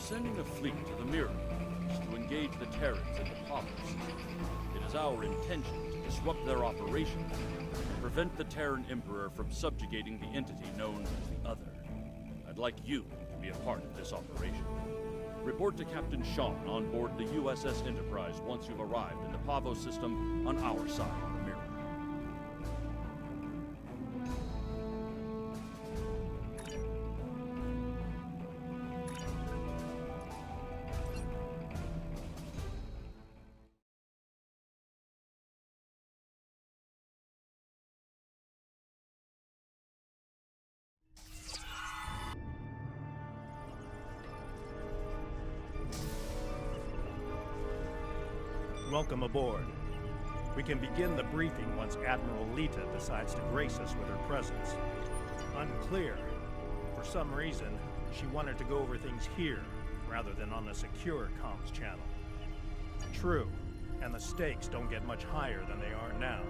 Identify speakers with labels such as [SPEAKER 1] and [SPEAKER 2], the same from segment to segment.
[SPEAKER 1] sending a fleet to the Mirror to engage the Terrans in the Pavo system. It is our intention to disrupt their operations and prevent the Terran Emperor from subjugating the entity known as the Other. I'd like you to be a part of this operation. Report to Captain Sean on board the USS Enterprise once you've arrived in the Pavo system on our side of the Mirror.
[SPEAKER 2] Welcome aboard. We can begin the briefing once Admiral Lita decides to grace us with her presence. Unclear. For some reason, she wanted to go over things here, rather than on a secure comms channel. True, and the stakes don't get much higher than they are now.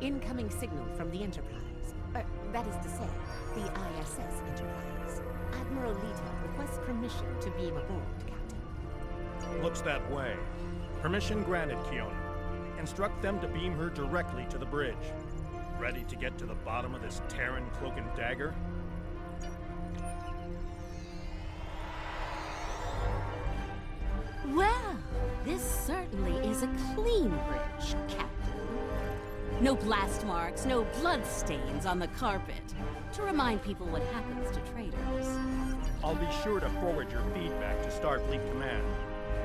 [SPEAKER 3] Incoming signal from the Enterprise. That is to say, the ISS Enterprise. Admiral Lita requests permission to beam aboard, Captain.
[SPEAKER 2] Looks that way. Permission granted, Kiona. Instruct them to beam her directly to the bridge. Ready to get to the bottom of this Terran cloak and dagger?
[SPEAKER 3] Well, this certainly is a clean bridge, Captain. No blast marks, no blood stains on the carpet, to remind people what happens to traitors.
[SPEAKER 2] I'll be sure to forward your feedback to Starfleet Command.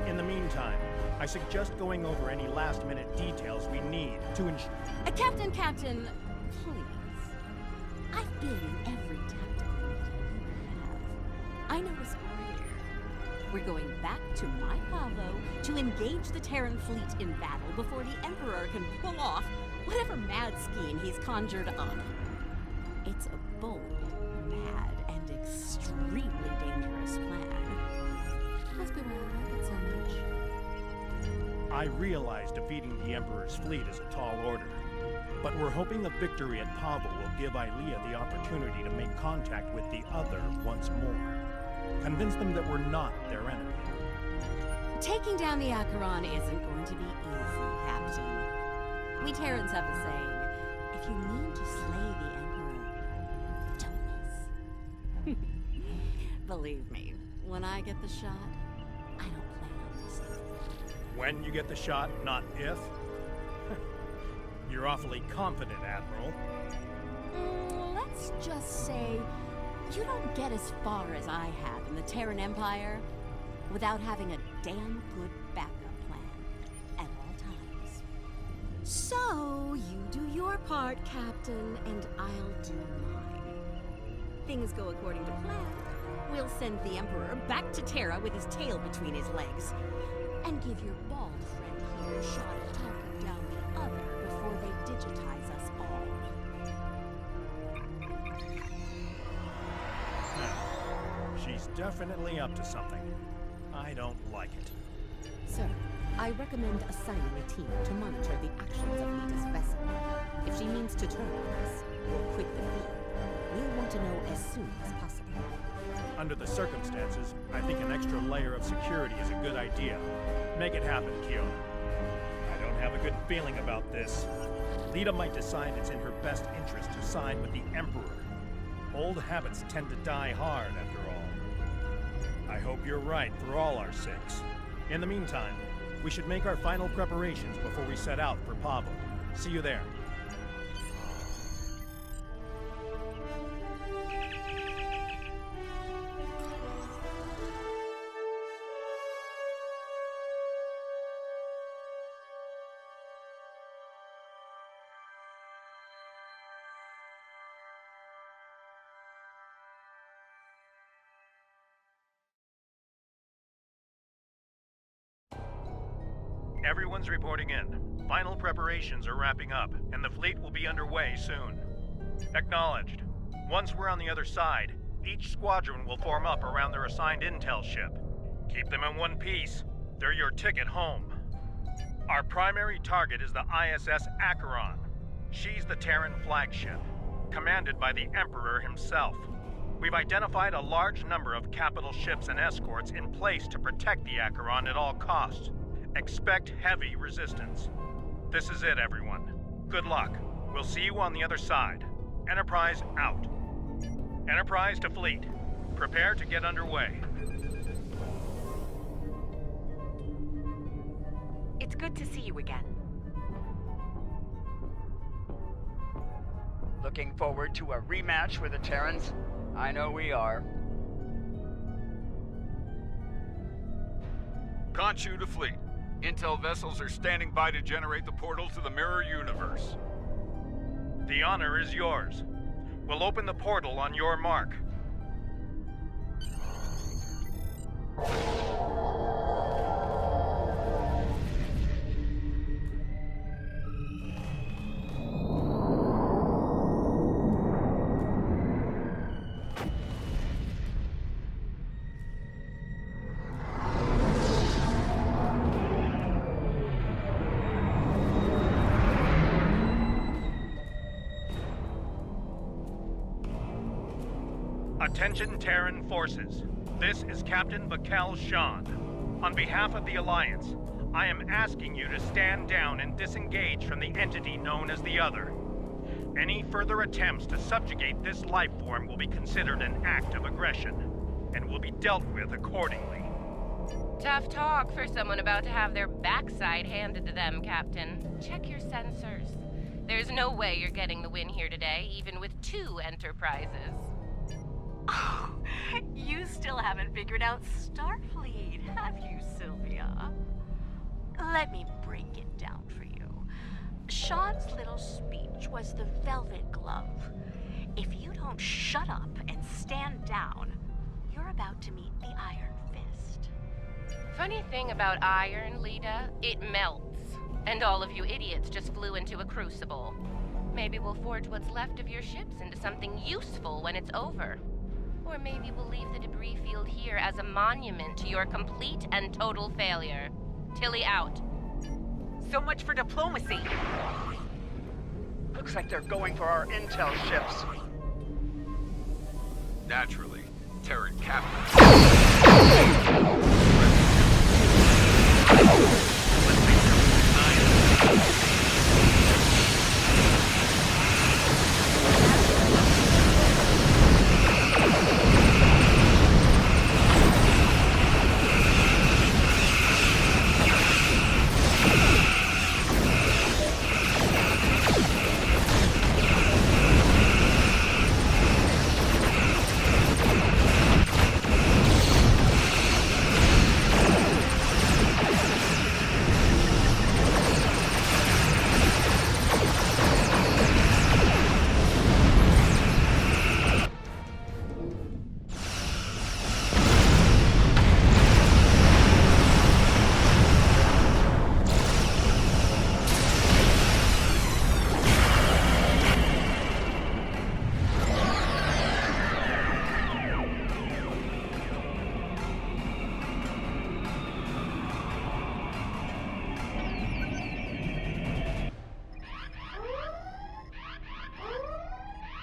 [SPEAKER 2] In the meantime, I suggest going over any last-minute details we need to ensure...
[SPEAKER 3] Captain, please. I've been in every tactical meeting you have. I know what's here. We're going back to my Pavo to engage the Terran fleet in battle before the Emperor can pull off whatever mad scheme he's conjured up. It's a bold, mad, and extremely dangerous plan. Must be why I like it so much.
[SPEAKER 2] I realize defeating the Emperor's fleet is a tall order, but we're hoping a victory at Pavo will give Ilea the opportunity to make contact with the Other once more. Convince them that we're not their enemy.
[SPEAKER 3] Taking down the Acheron isn't going to be easy, Captain. We Terrans have a saying, if you mean to slay the Emperor, don't miss. Believe me, when I get the shot, I don't plan on missing.
[SPEAKER 2] When you get the shot, not if? You're awfully confident, Admiral.
[SPEAKER 3] Let's just say you don't get as far as I have in the Terran Empire without having a damn good backup plan at all times. So, you do your part, Captain, and I'll do mine. Things go according to plan. We'll send the Emperor back to Terra with his tail between his legs. And give your bald friend here a shot at talking down the Other before they digitize us all.
[SPEAKER 2] She's definitely up to something. I don't like it.
[SPEAKER 3] Sir, I recommend assigning a team to monitor the actions of Lita's vessel. If she means to turn on us or quit the field, we'll want to know as soon as possible.
[SPEAKER 2] Under the circumstances, I think an extra layer of security is a good idea. Make it happen, Kiona. I don't have a good feeling about this. Lita might decide it's in her best interest to side with the Emperor. Old habits tend to die hard, after all. I hope you're right for all our sakes. In the meantime, we should make our final preparations before we set out for Pavo. See you there. Everyone's reporting in. Final preparations are wrapping up, and the fleet will be underway soon. Acknowledged. Once we're on the other side, each squadron will form up around their assigned intel ship. Keep them in one piece. They're your ticket home. Our primary target is the ISS Acheron. She's the Terran flagship, commanded by the Emperor himself. We've identified a large number of capital ships and escorts in place to protect the Acheron at all costs. Expect heavy resistance. This is it, everyone. Good luck. We'll see you on the other side. Enterprise out. Enterprise to fleet. Prepare to get underway.
[SPEAKER 4] It's good to see you again.
[SPEAKER 5] Looking forward to a rematch with the Terrans? I know we are.
[SPEAKER 6] Khonshu to fleet. Intel vessels are standing by to generate the portal to the mirror universe.
[SPEAKER 2] The honor is yours. We'll open the portal on your mark. Attention Terran forces. This is Captain Vakel Shan. On behalf of the Alliance, I am asking you to stand down and disengage from the entity known as the Other. Any further attempts to subjugate this life form will be considered an act of aggression, and will be dealt with accordingly.
[SPEAKER 7] Tough talk for someone about to have their backside handed to them, Captain. Check your sensors. There's no way you're getting the win here today, even with 2 Enterprises.
[SPEAKER 3] Oh, you still haven't figured out Starfleet, have you, Sylvia? Let me break it down for you. Sean's little speech was the velvet glove. If you don't shut up and stand down, you're about to meet the Iron Fist.
[SPEAKER 7] Funny thing about iron, Lita, it melts. And all of you idiots just flew into a crucible. Maybe we'll forge what's left of your ships into something useful when it's over. Or maybe we'll leave the debris field here as a monument to your complete and total failure. Tilly out.
[SPEAKER 4] So much for diplomacy.
[SPEAKER 5] Looks like they're going for our intel ships.
[SPEAKER 6] Naturally, Terran captains.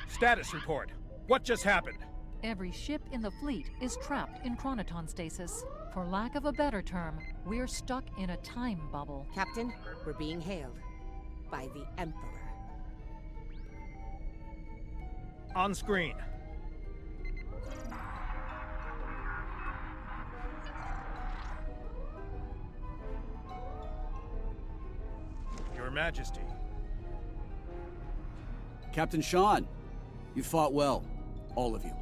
[SPEAKER 2] Status report. What just happened?
[SPEAKER 8] Every ship in the fleet is trapped in chronoton stasis. For lack of a better term, we're stuck in a time bubble.
[SPEAKER 9] Captain, we're being hailed by the Emperor.
[SPEAKER 2] On screen. Your Majesty.
[SPEAKER 10] Captain Sean, you fought well. All of you.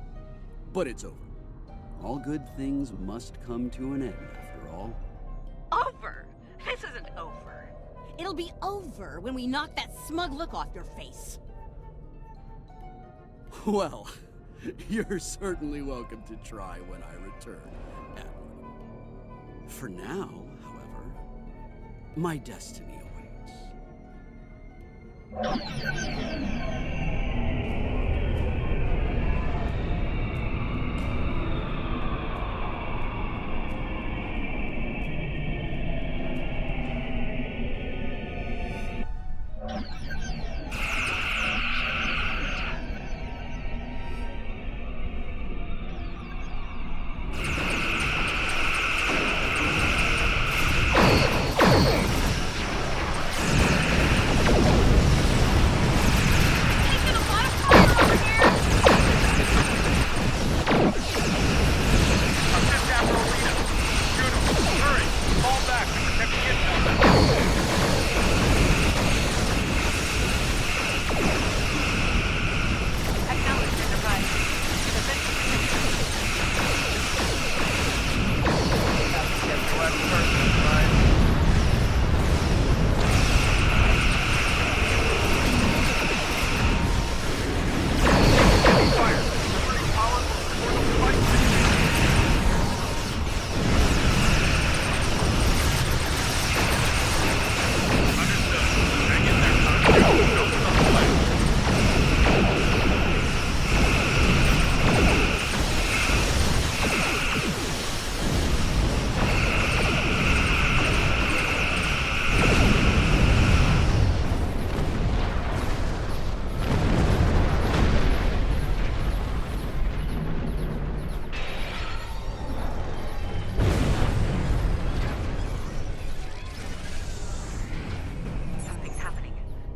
[SPEAKER 10] But it's over. All good things must come to an end, after all.
[SPEAKER 3] Over? This isn't over.
[SPEAKER 9] It'll be over when we knock that smug look off your face.
[SPEAKER 10] Well, you're certainly welcome to try when I return, Admiral. For now, however, my destiny awaits.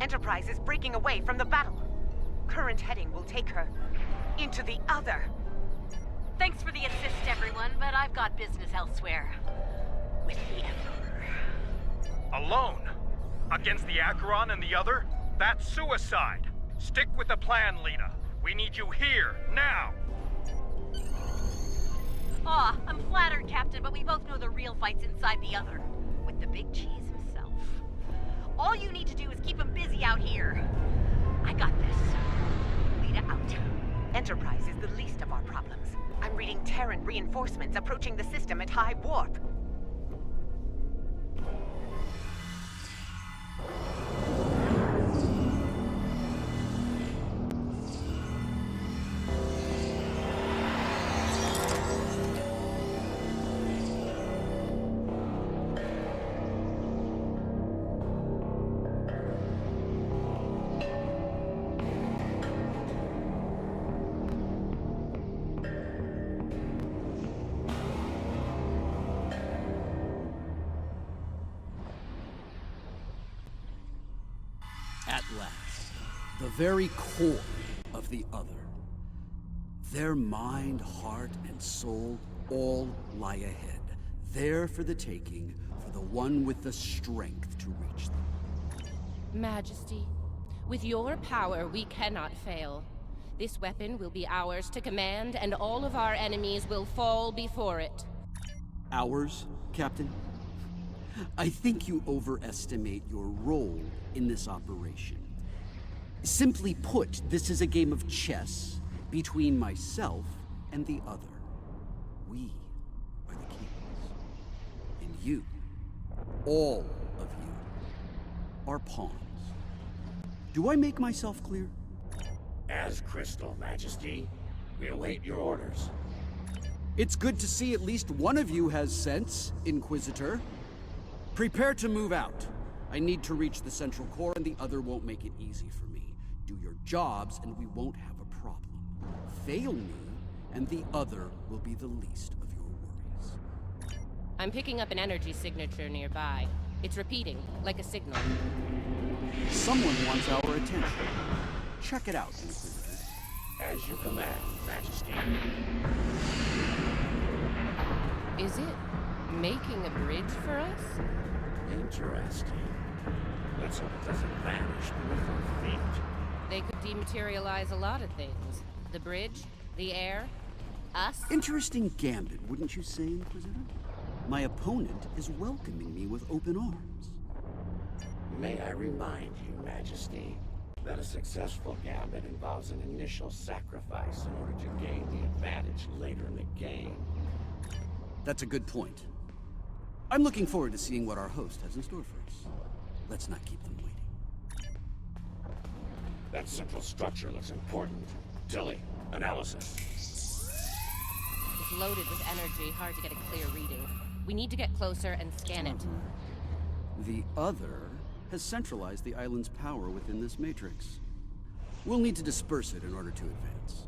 [SPEAKER 4] Enterprise is breaking away from the battle. Current heading will take her into the other.
[SPEAKER 3] Thanks for the assist, everyone, but I've got business elsewhere. With the Emperor.
[SPEAKER 2] Alone? Against the Acheron and the other? That's suicide. Stick with the plan, Lita. We need you here, now.
[SPEAKER 3] Aw, I'm flattered, Captain, but we both know the real fight's inside the other. With the big cheese himself. All you need to do is keep him busy out here. I got this. Lita out.
[SPEAKER 4] Enterprise is the least of our problems. I'm reading Terran reinforcements approaching the system at high warp.
[SPEAKER 10] At last, the very core of the other. Their mind, heart, and soul all lie ahead, there for the taking, for the one with the strength to reach them.
[SPEAKER 7] Majesty, with your power, we cannot fail. This weapon will be ours to command, and all of our enemies will fall before it.
[SPEAKER 10] Ours, Captain? I think you overestimate your role in this operation. Simply put, this is a game of chess between myself and the other. We are the kings. And you, all of you, are pawns. Do I make myself clear?
[SPEAKER 11] As crystal, Majesty. We await your orders.
[SPEAKER 10] It's good to see at least one of you has sense, Inquisitor. Prepare to move out. I need to reach the central core, and the other won't make it easy for me. Do your jobs, and we won't have a problem. Fail me, and the other will be the least of your worries.
[SPEAKER 7] I'm picking up an energy signature nearby. It's repeating, like a signal.
[SPEAKER 10] Someone wants our attention. Check it out, Inquisitor.
[SPEAKER 11] As you command, Majesty.
[SPEAKER 7] Is it making a bridge for us?
[SPEAKER 11] Interesting. Let's hope it doesn't vanish beneath our feet.
[SPEAKER 7] They could dematerialize a lot of things. The bridge, the air, us.
[SPEAKER 10] Interesting gambit, wouldn't you say, Inquisitor? My opponent is welcoming me with open arms.
[SPEAKER 11] May I remind you, Majesty, that a successful gambit involves an initial sacrifice in order to gain the advantage later in the game.
[SPEAKER 10] That's a good point. I'm looking forward to seeing what our host has in store for us. Let's not keep them waiting.
[SPEAKER 11] That central structure looks important. Tilly, analysis.
[SPEAKER 7] It's loaded with energy, hard to get a clear reading. We need to get closer and scan it.
[SPEAKER 10] The other has centralized the island's power within this matrix. We'll need to disperse it in order to advance.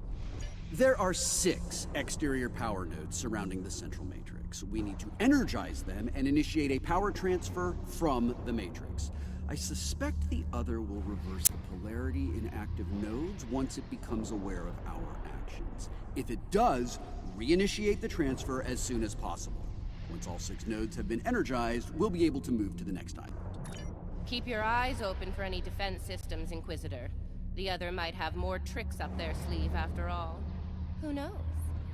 [SPEAKER 10] There are 6 exterior power nodes surrounding the central matrix. We need to energize them and initiate a power transfer from the matrix. I suspect the other will reverse the polarity in active nodes once it becomes aware of our actions. If it does, reinitiate the transfer as soon as possible. Once all 6 nodes have been energized, we'll be able to move to the next island.
[SPEAKER 7] Keep your eyes open for any defense systems, Inquisitor. The other might have more tricks up their sleeve after all. Who knows?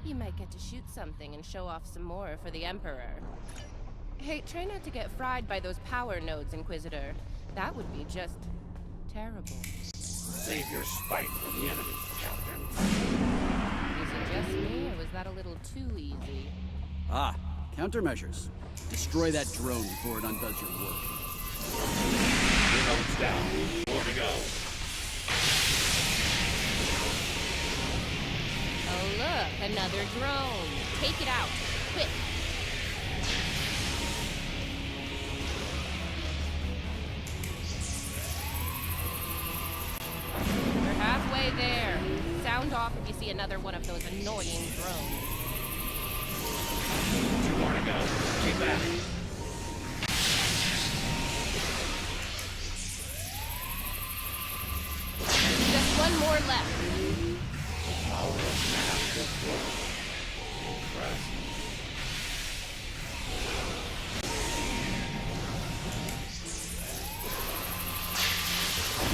[SPEAKER 7] You might get to shoot something and show off some more for the Emperor. Hey, try not to get fried by those power nodes, Inquisitor. That would be just terrible.
[SPEAKER 11] Save your spite for the enemy, Captain.
[SPEAKER 7] Is it just me, or was that a little too easy?
[SPEAKER 10] Ah, countermeasures. Destroy that drone before it undoes your work.
[SPEAKER 11] Notes down. More to go.
[SPEAKER 7] Oh look, another drone. Take it out, quick. We're halfway there. Sound off if you see another one of those annoying drones.
[SPEAKER 11] 2 more to go. Keep back.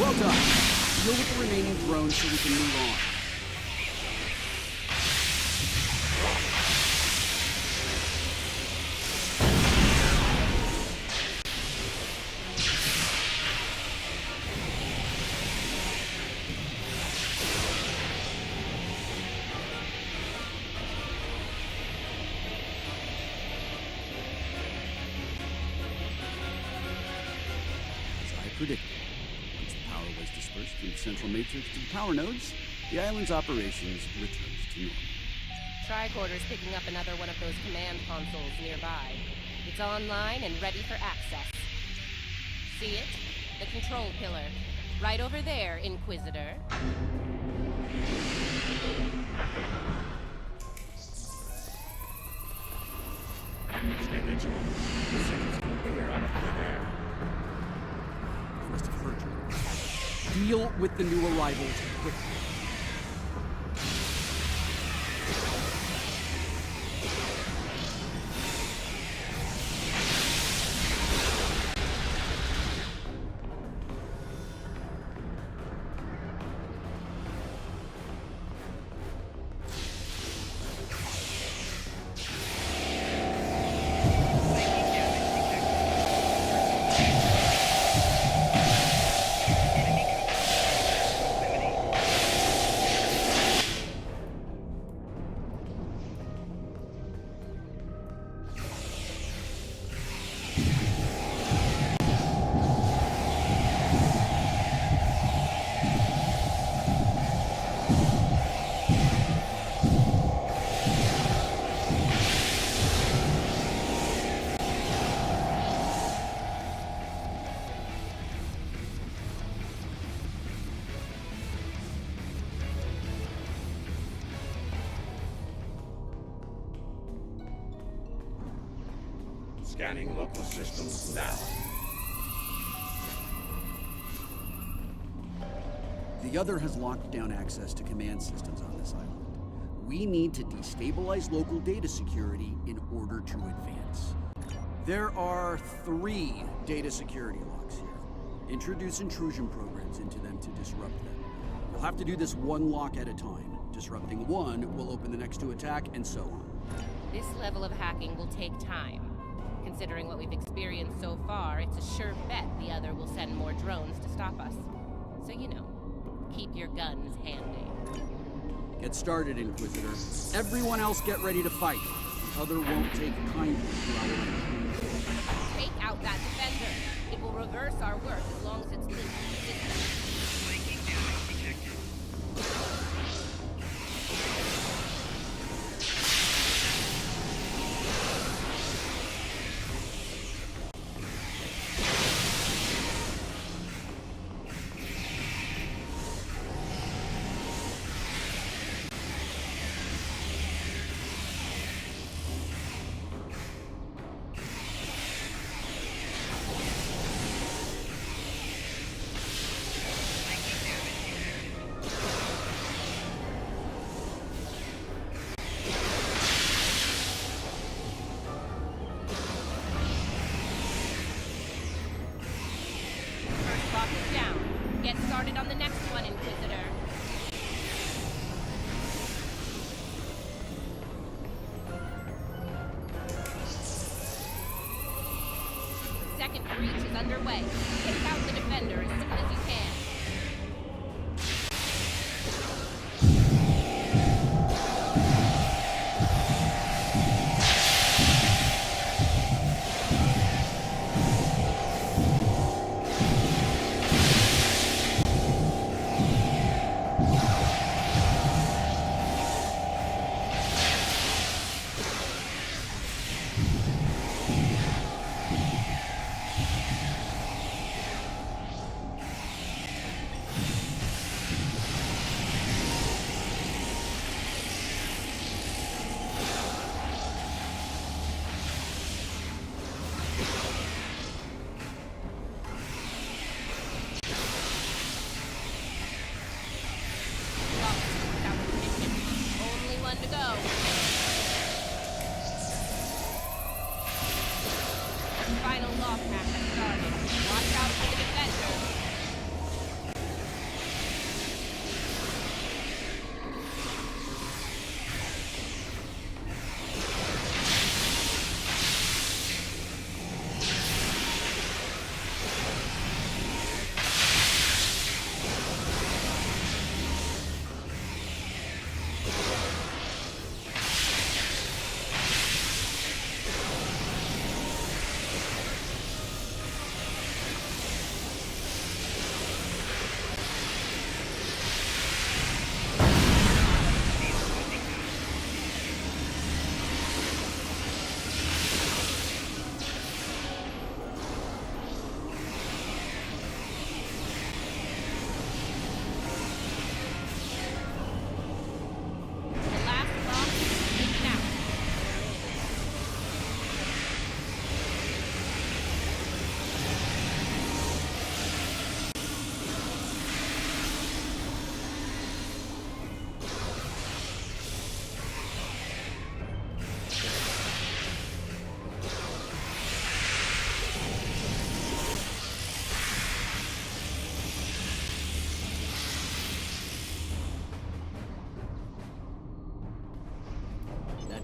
[SPEAKER 10] Well done. Deal with the remaining drones so we can move on. Predicted. Once the power was dispersed from the central matrix to the power nodes, the island's operations returned to normal.
[SPEAKER 7] Tricorder's picking up another one of those command consoles nearby. It's online and ready for access. See it? The control pillar. Right over there, Inquisitor.
[SPEAKER 11] Stay vigilant. The signals will appear out of thin air.
[SPEAKER 10] Must have heard you. Deal with the new arrivals quickly.
[SPEAKER 11] Scanning local systems now.
[SPEAKER 10] The other has locked down access to command systems on this island. We need to destabilize local data security in order to advance. There are 3 data security locks here. Introduce intrusion programs into them to disrupt them. You'll have to do this one lock at a time. Disrupting one will open the next to attack, and so on.
[SPEAKER 7] This level of hacking will take time. Considering what we've experienced so far, it's a sure bet the other will send more drones to stop us. So, you know, keep your guns handy.
[SPEAKER 10] Get started, Inquisitor. Everyone else get ready to fight. The other won't take kindly to our intrusion.
[SPEAKER 7] Take out that defender. It will reverse our work as long as it's linked to the system. Get started on the next one, Inquisitor. Second breach is underway. Take out the defender as soon as you can. Final lock pack has started. Watch out for the defender.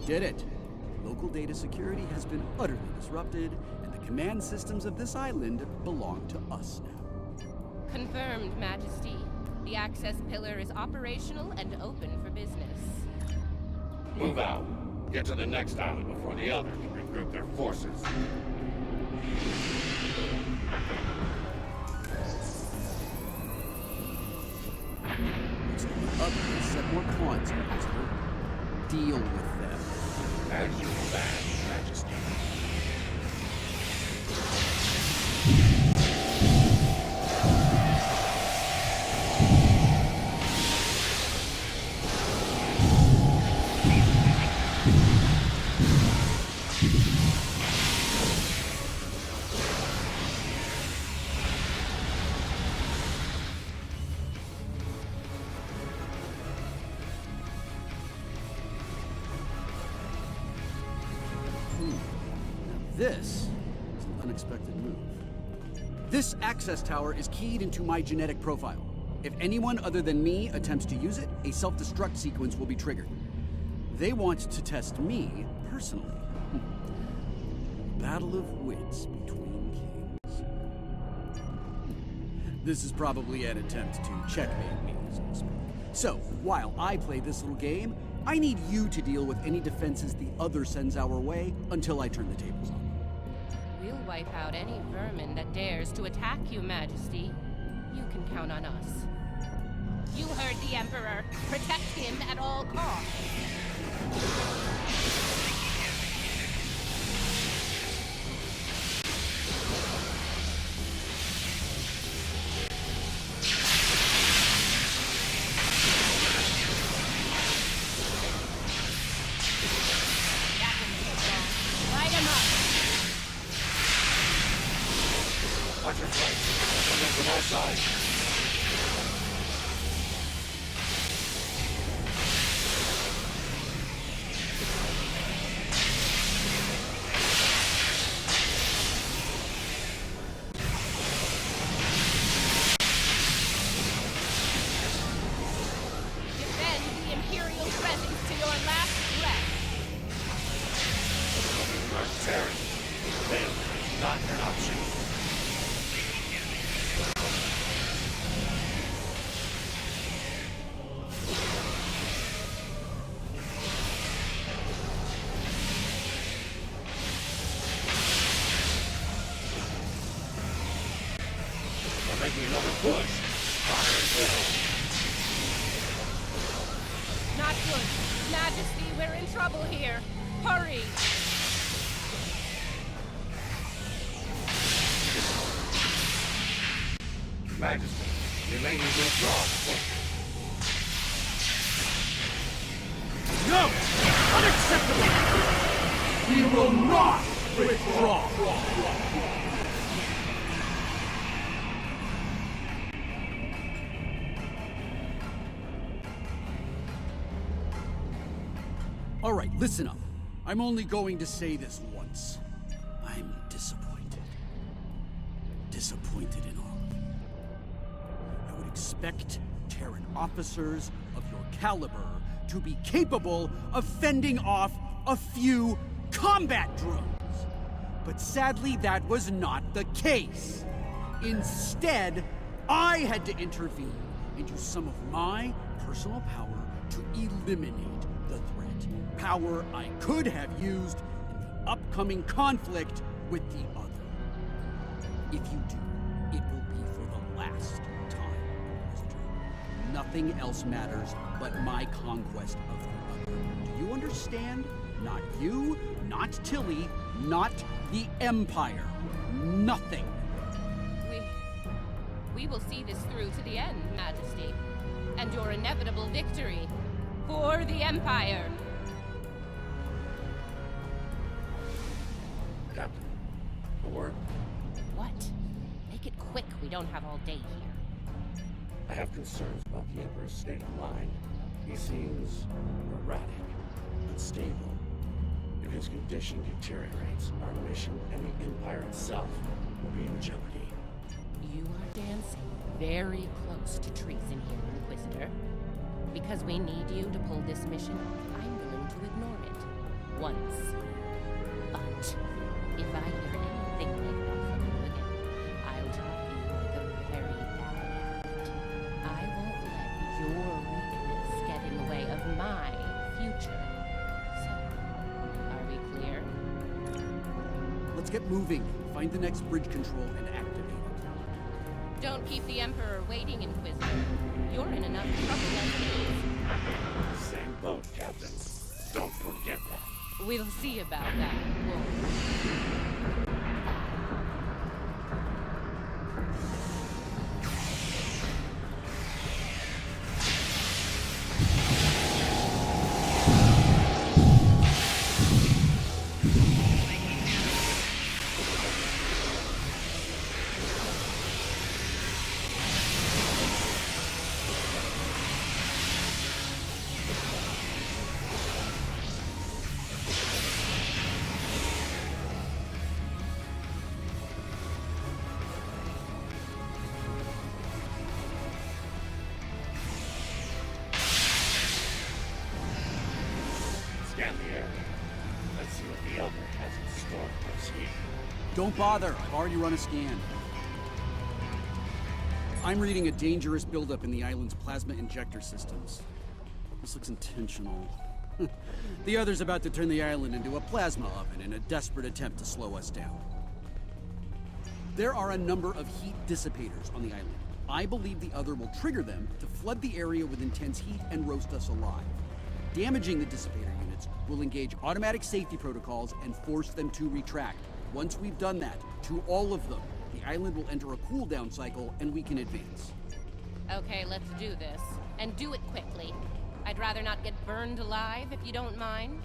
[SPEAKER 10] did it. Local data security has been utterly disrupted, and the command systems of this island belong to us now.
[SPEAKER 7] Confirmed, Majesty. The access pillar is operational and open for business.
[SPEAKER 11] Move out. Get to the next island before the others regroup their forces.
[SPEAKER 10] Looks like the others set more pawns, Inquisitor. Deal with them.
[SPEAKER 11] As you bad, Majesty.
[SPEAKER 10] This is an unexpected move. This access tower is keyed into my genetic profile. If anyone other than me attempts to use it, a self-destruct sequence will be triggered. They want to test me personally. Battle of wits between kings. This is probably an attempt to checkmate me, so to speak. So, while I play this little game, I need you to deal with any defenses the other sends our way until I turn the tables on.
[SPEAKER 7] We'll wipe out any vermin that dares to attack you, Majesty. You can count on us. You heard the Emperor. Protect him at all costs. Not good. Majesty, we're in trouble here. Hurry!
[SPEAKER 11] Majesty, you may need to withdraw.
[SPEAKER 10] No! Unacceptable! We will not withdraw! All right, listen up. I'm only going to say this once. I'm disappointed. Disappointed in all of you. I would expect Terran officers of your caliber to be capable of fending off a few combat drones. But sadly, that was not the case. Instead, I had to intervene and use some of my personal power to eliminate the threat. Power I could have used in the upcoming conflict with the other. If you do, it will be for the last time, Inquisitor. Nothing else matters but my conquest of the other. Do you understand? Not you, not Tilly, not the Empire. Nothing.
[SPEAKER 7] We will see this through to the end, Majesty. And your inevitable victory for the Empire.
[SPEAKER 11] Captain, a word.
[SPEAKER 7] What? Make it quick. We don't have all day here.
[SPEAKER 11] I have concerns about the Emperor's state of mind. He seems erratic, unstable. If his condition deteriorates, our mission and the Empire itself will be in jeopardy.
[SPEAKER 7] You are dancing very close to treason here, Inquisitor. Because we need you to pull this mission off, I'm willing to ignore it. once. But if I hear anything like that from you again, I'll drop you like a very bad habit. I won't let your weakness get in the way of my future. So, are we clear?
[SPEAKER 10] Let's get moving. Find the next bridge control and activate it.
[SPEAKER 7] Don't keep the Emperor waiting, Inquisitor. You're in enough trouble as it is.
[SPEAKER 11] Same boat, Captain. Don't forget that.
[SPEAKER 7] We'll see about that, won't we?
[SPEAKER 11] Scan the area. Let's see what the Elder has in store for us here.
[SPEAKER 10] Don't bother. I've already run a scan. I'm reading a dangerous buildup in the island's plasma injector systems. This looks intentional. The Other's about to turn the island into a plasma oven in a desperate attempt to slow us down. There are a number of heat dissipators on the island. I believe the Other will trigger them to flood the area with intense heat and roast us alive. Damaging the dissipator units will engage automatic safety protocols and force them to retract. Once we've done that, to all of them, the island will enter a cooldown cycle and we can advance.
[SPEAKER 7] Okay, let's do this. And do it quickly. I'd rather not get burned alive, if you don't mind.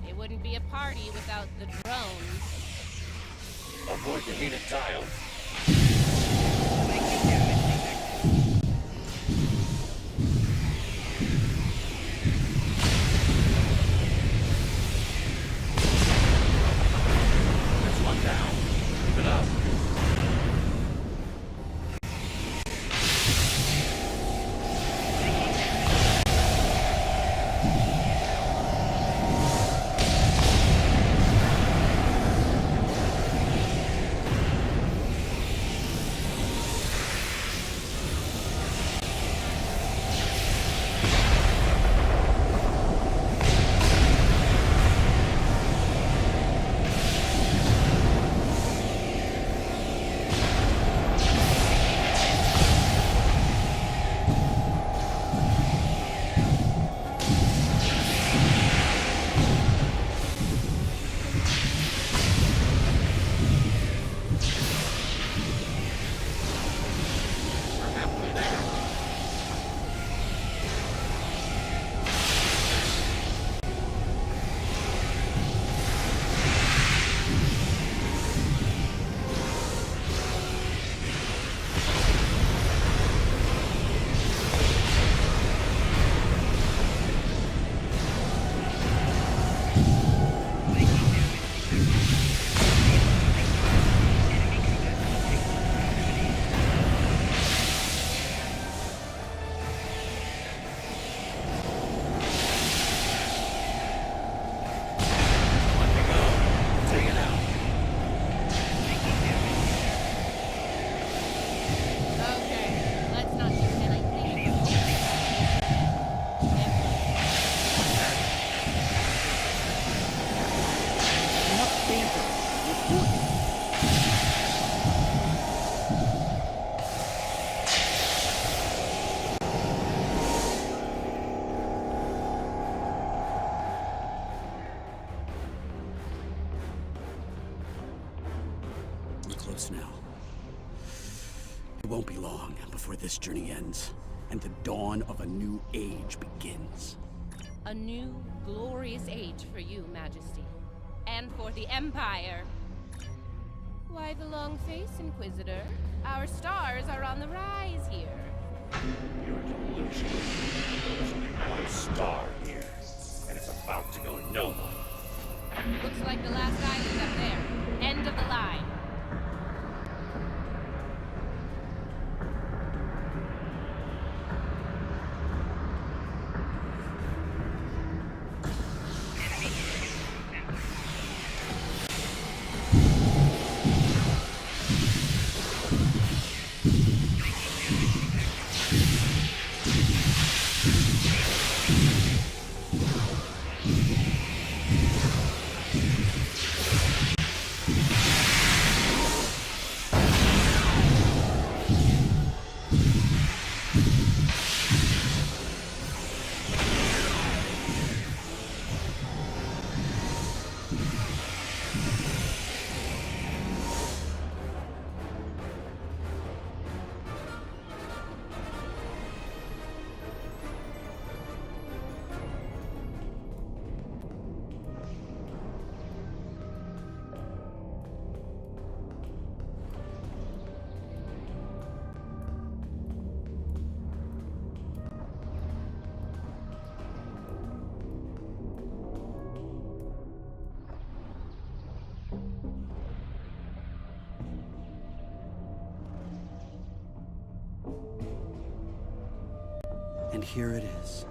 [SPEAKER 7] It wouldn't be a party without the drones.
[SPEAKER 11] Avoid the heated tiles. There's one down. Keep it up.
[SPEAKER 10] Close now. It won't be long before this journey ends, and the dawn of a new age begins.
[SPEAKER 7] A new, glorious age for you, Majesty. And for the Empire. Why the long face, Inquisitor? Our stars are on the rise here.
[SPEAKER 11] Your delusion. There's only one star here, and it's about to go nova.
[SPEAKER 7] Looks like the last island up there. End of the line.
[SPEAKER 10] And here it is.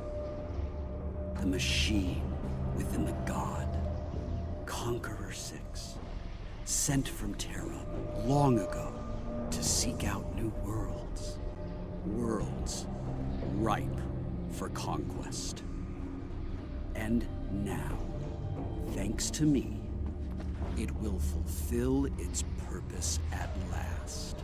[SPEAKER 10] The machine within the god. Conqueror 6. Sent from Terra long ago to seek out new worlds. Worlds ripe for conquest. And now, thanks to me, it will fulfill its purpose at last.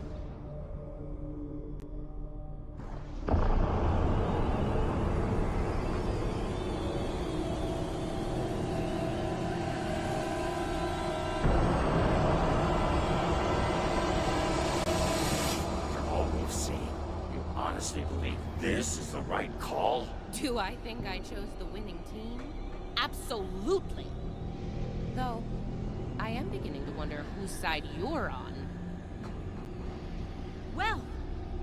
[SPEAKER 11] From all we've seen, you honestly believe this is the right call?
[SPEAKER 7] Do I think I chose the winning team? Absolutely. Though, I am beginning to wonder whose side you're on.
[SPEAKER 9] Well,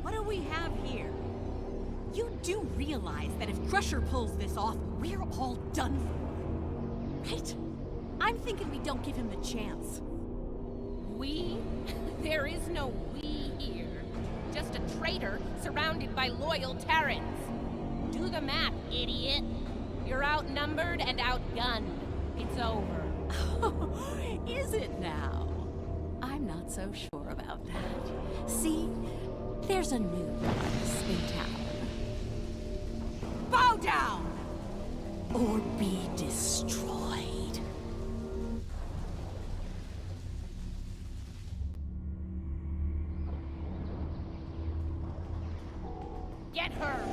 [SPEAKER 9] what do we have here? You do realize that if Crusher pulls this off, we're all done for, right? I'm thinking we don't give him the chance.
[SPEAKER 7] We? There is no we here. Just a traitor surrounded by loyal Terrans. Do the math, idiot. You're outnumbered and outgunned. It's over.
[SPEAKER 3] Is it now? I'm not so sure about that. See, there's a new boss in town.
[SPEAKER 9] Bow down!
[SPEAKER 3] Or be destroyed.
[SPEAKER 7] Get her!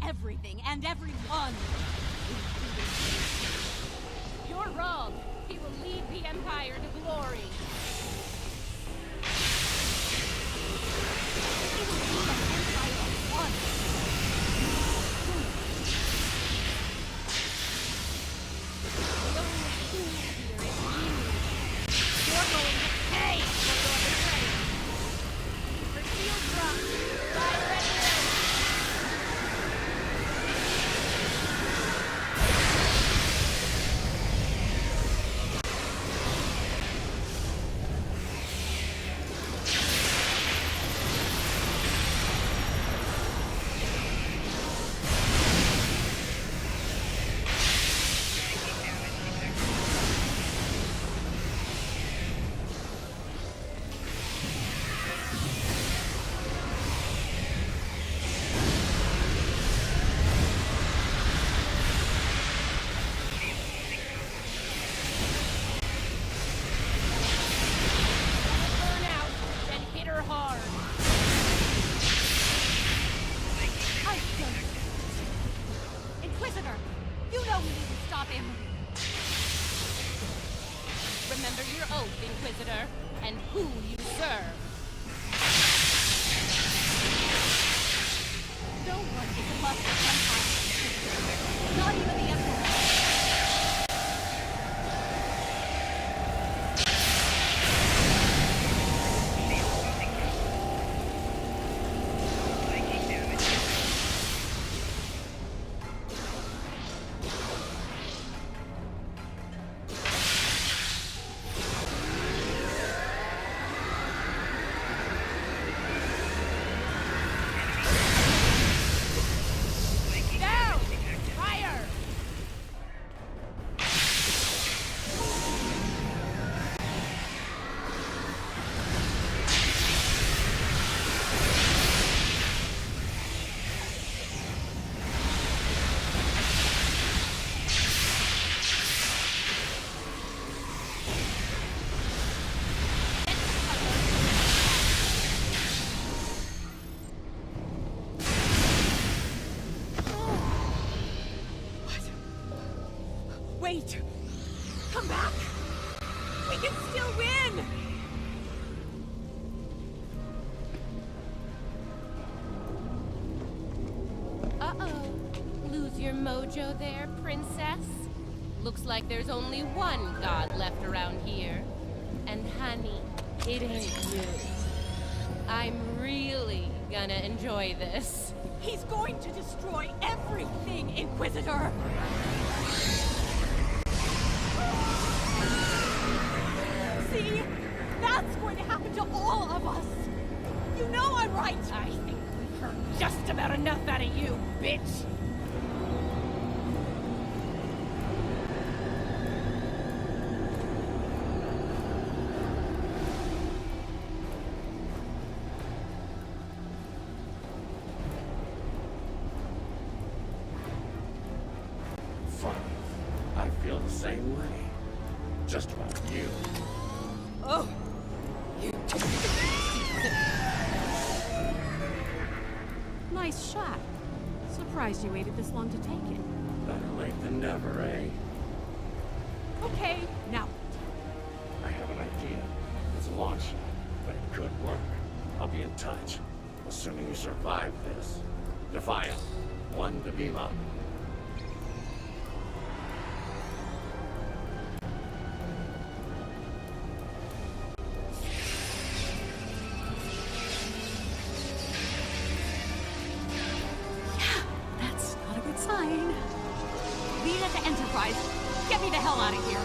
[SPEAKER 9] Everything and everyone.
[SPEAKER 7] You're wrong. He will lead the Empire to glory.
[SPEAKER 9] He will lead an empire of one. The only fool here is you. You're going to pay for your betrayal. Her shield dropped. Fire at will.
[SPEAKER 7] remember your oath, Inquisitor, and who you serve.
[SPEAKER 9] No one is above the Empire. Not even the Emperor. Wait! Come back! We can still win!
[SPEAKER 7] Uh-oh. Lose your mojo there, princess? Looks like there's only one god left around here. And honey, it ain't you. I'm really gonna enjoy this.
[SPEAKER 9] He's going to destroy everything, Inquisitor! See? That's going to happen to all of us! You know I'm right!
[SPEAKER 7] I think we've heard just about enough out of you, bitch!
[SPEAKER 11] Fun. I feel the same way. Just about you.
[SPEAKER 9] Oh! You... Nice shot. Surprised you waited this long to take it.
[SPEAKER 11] Better late than never, eh?
[SPEAKER 9] Okay, now.
[SPEAKER 11] I have an idea. It's a long shot, but it could work. I'll be in touch. Assuming you survive this. Defiant. 1 to beam up.
[SPEAKER 9] That's not a good sign. Lead at the Enterprise. Get me the hell out of here.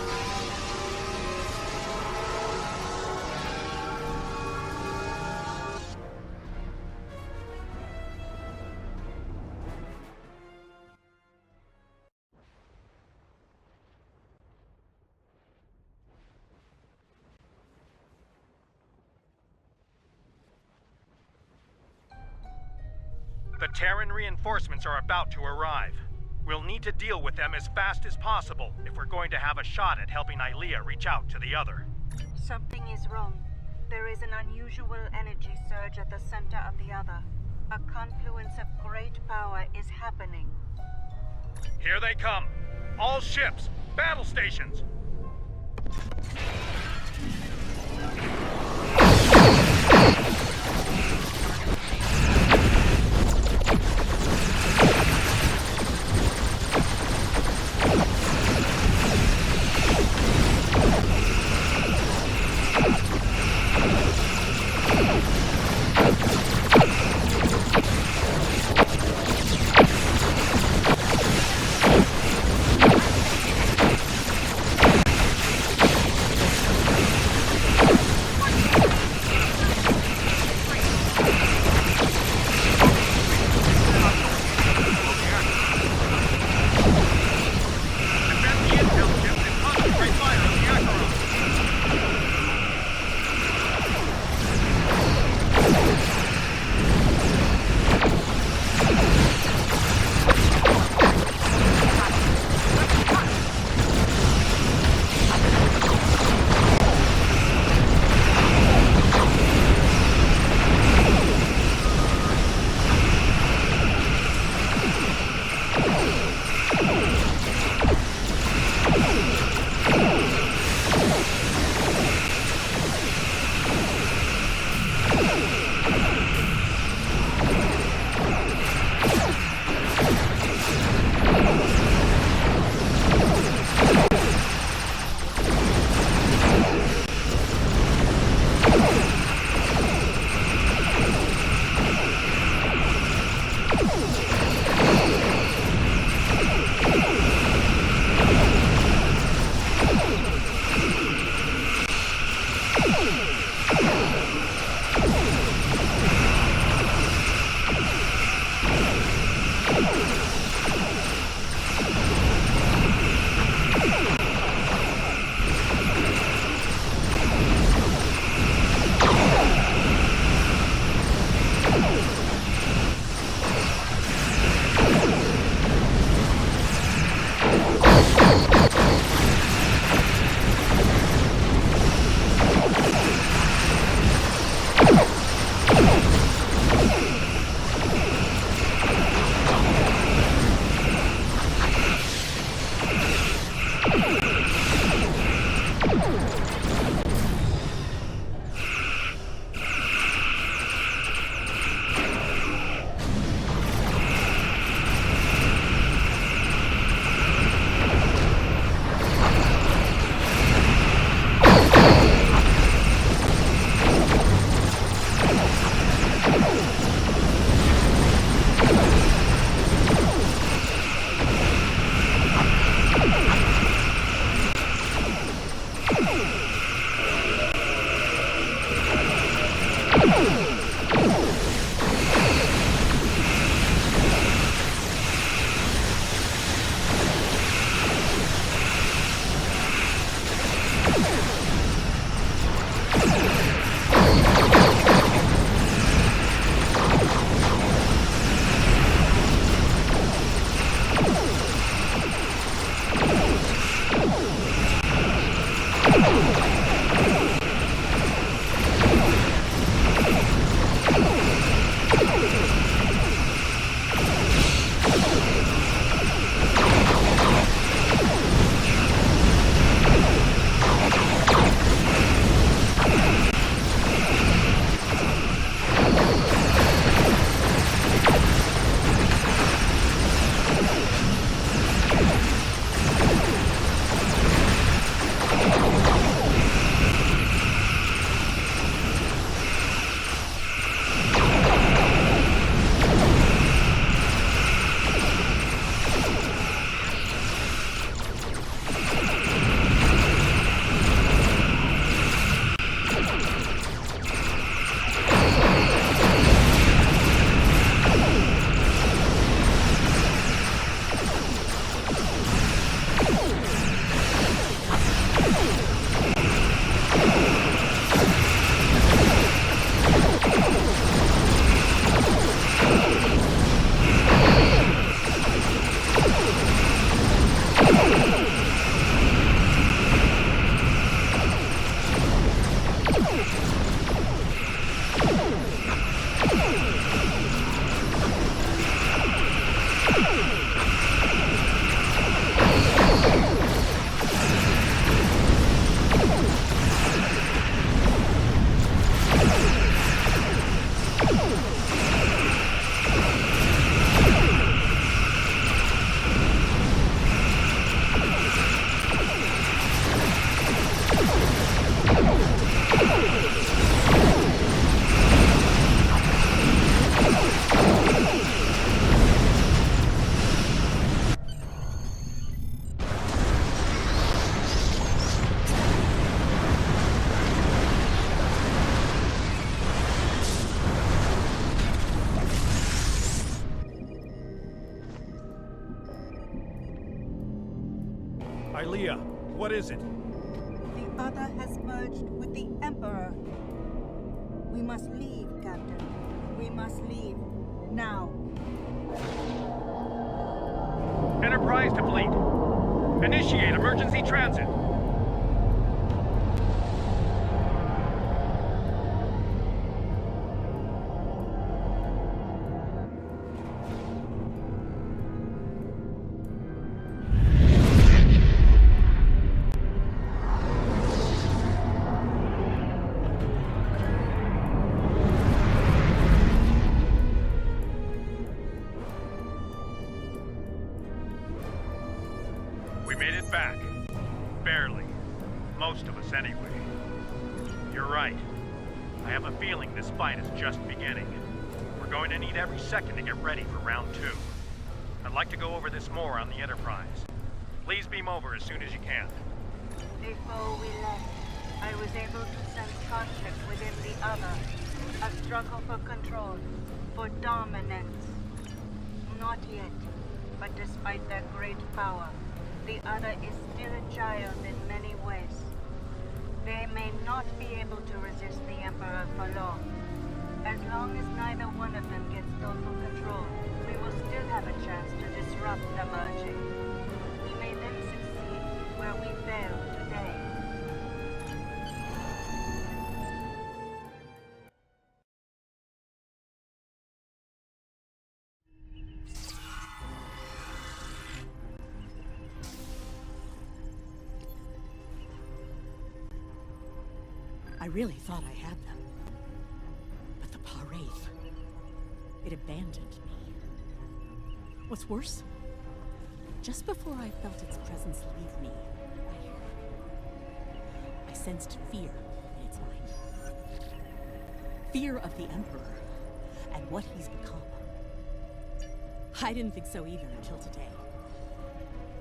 [SPEAKER 2] The Terran reinforcements are about to arrive. We'll need to deal with them as fast as possible if we're going to have a shot at helping Ilea reach out to the other.
[SPEAKER 12] Something is wrong. There is an unusual energy surge at the center of the other. A confluence of great power is happening.
[SPEAKER 2] Here they come! All ships! Battle stations! Ilea, what is it?
[SPEAKER 12] The other has merged with the Emperor. We must leave, Captain. We must leave. Now.
[SPEAKER 2] Enterprise to fleet. Initiate emergency transit. We made it back. Barely. Most of us, anyway. You're right. I have a feeling this fight is just beginning. We're going to need every second to get ready for round 2. I'd like to go over this more on the Enterprise. Please beam over as soon as you can.
[SPEAKER 12] Before we left, I was able to sense conflict within the other. A struggle for control, for dominance. Not yet, but despite their great power, the other is still a child in many ways. They may not be able to resist the Emperor for long. As long as neither one of them gets total control, we will still have a chance to disrupt the merging. We may then succeed where we failed today.
[SPEAKER 9] I really thought I had them. But the Paraith, it abandoned me. What's worse, just before I felt its presence leave me, I sensed fear in its mind. Fear of the Emperor and what he's become. I didn't think so either until today.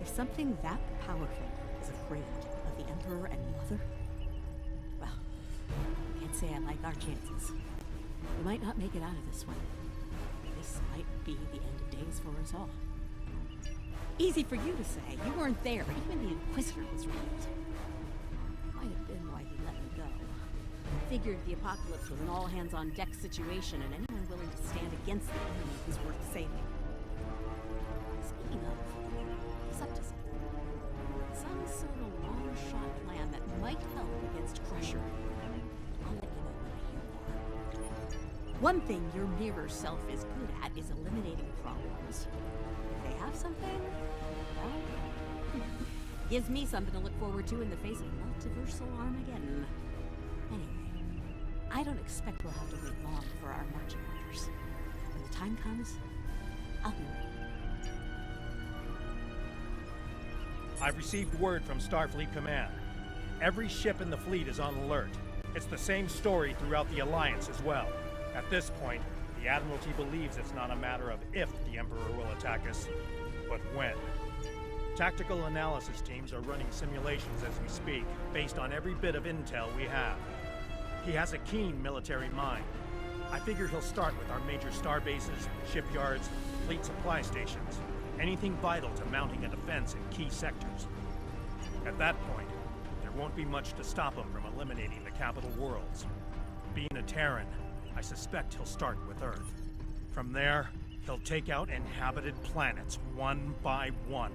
[SPEAKER 9] If something that powerful is afraid of the Emperor and Mother, well, can't say I like our chances. We might not make it out of this one. This might be the end of days for us all. Easy for you to say. You weren't there. Even the Inquisitor was revealed. Might have been why he let me go. Figured the apocalypse was an all-hands-on-deck situation, and anyone willing to stand against the enemy was worth saving. Speaking of, he's up to something. Some sort of long-shot plan that might help against Crusher. I'll let you know when I hear more. One thing your mirror self is good at is eliminating problems. If they have something, well, gives me something to look forward to in the face of multiversal Armageddon. Anyway, I don't expect we'll have to wait long for our marching orders. When the time comes, I'll be ready.
[SPEAKER 2] I've received word from Starfleet Command. Every ship in the fleet is on alert. It's the same story throughout the Alliance as well. At this point, the Admiralty believes it's not a matter of if the Emperor will attack us, but when. Tactical analysis teams are running simulations as we speak, based on every bit of intel we have. He has a keen military mind. I figure he'll start with our major star bases, shipyards, fleet supply stations, anything vital to mounting a defense in key sectors. At that point, there won't be much to stop him from eliminating the capital worlds. Being a Terran, I suspect he'll start with Earth. From there, he'll take out inhabited planets one by one,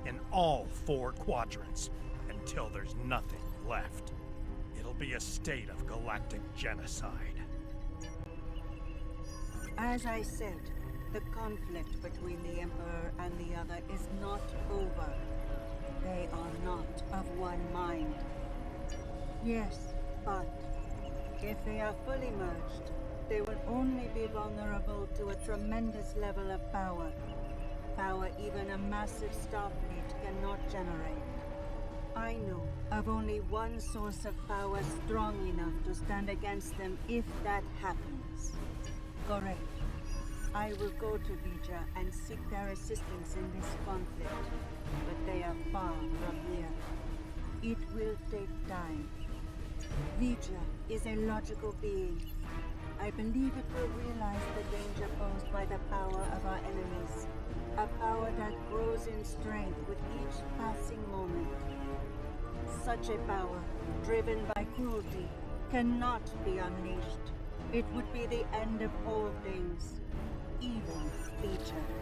[SPEAKER 2] in all 4 quadrants, until there's nothing left. It'll be a state of galactic genocide.
[SPEAKER 12] As I said, the conflict between the Emperor and the other is not over. They are not of one mind. Yes, but if they are fully merged, they will only be vulnerable to a tremendous level of power. Power even a massive starfleet cannot generate. I know of only one source of power strong enough to stand against them if that happens. Correct. I will go to Vija and seek their assistance in this conflict, but they are far from here. It will take time. Vija is a logical being. I believe it will realize the danger posed by the power of our enemies. A power that grows in strength with each passing moment. Such a power, driven by cruelty, cannot be unleashed. It would be the end of all things, even each other.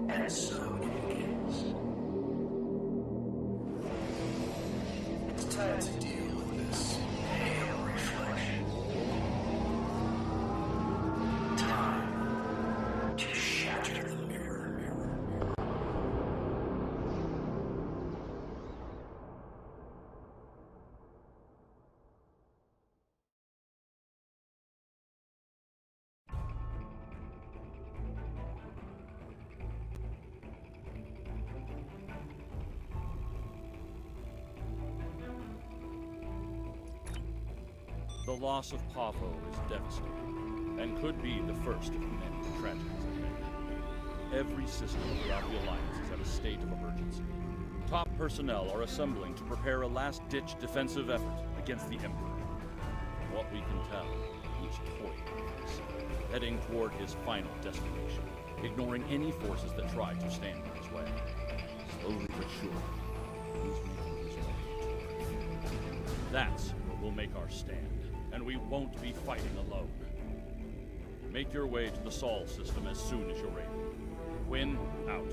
[SPEAKER 11] And so it is. It's time to deal with this pale reflection. Time to shatter the mirror.
[SPEAKER 1] The loss of Pavo is devastating, and could be the first of many tragedies ahead. Every system throughout the Alliance is at a state of emergency. Top personnel are assembling to prepare a last-ditch defensive effort against the Emperor. From what we can tell, he's toying with us, heading toward his final destination, ignoring any forces that try to stand in his way. Slowly but surely, he's making his way toward it. That's where we'll make our stand. And we won't be fighting alone. Make your way to the Sol system as soon as you're able. Quinn, out.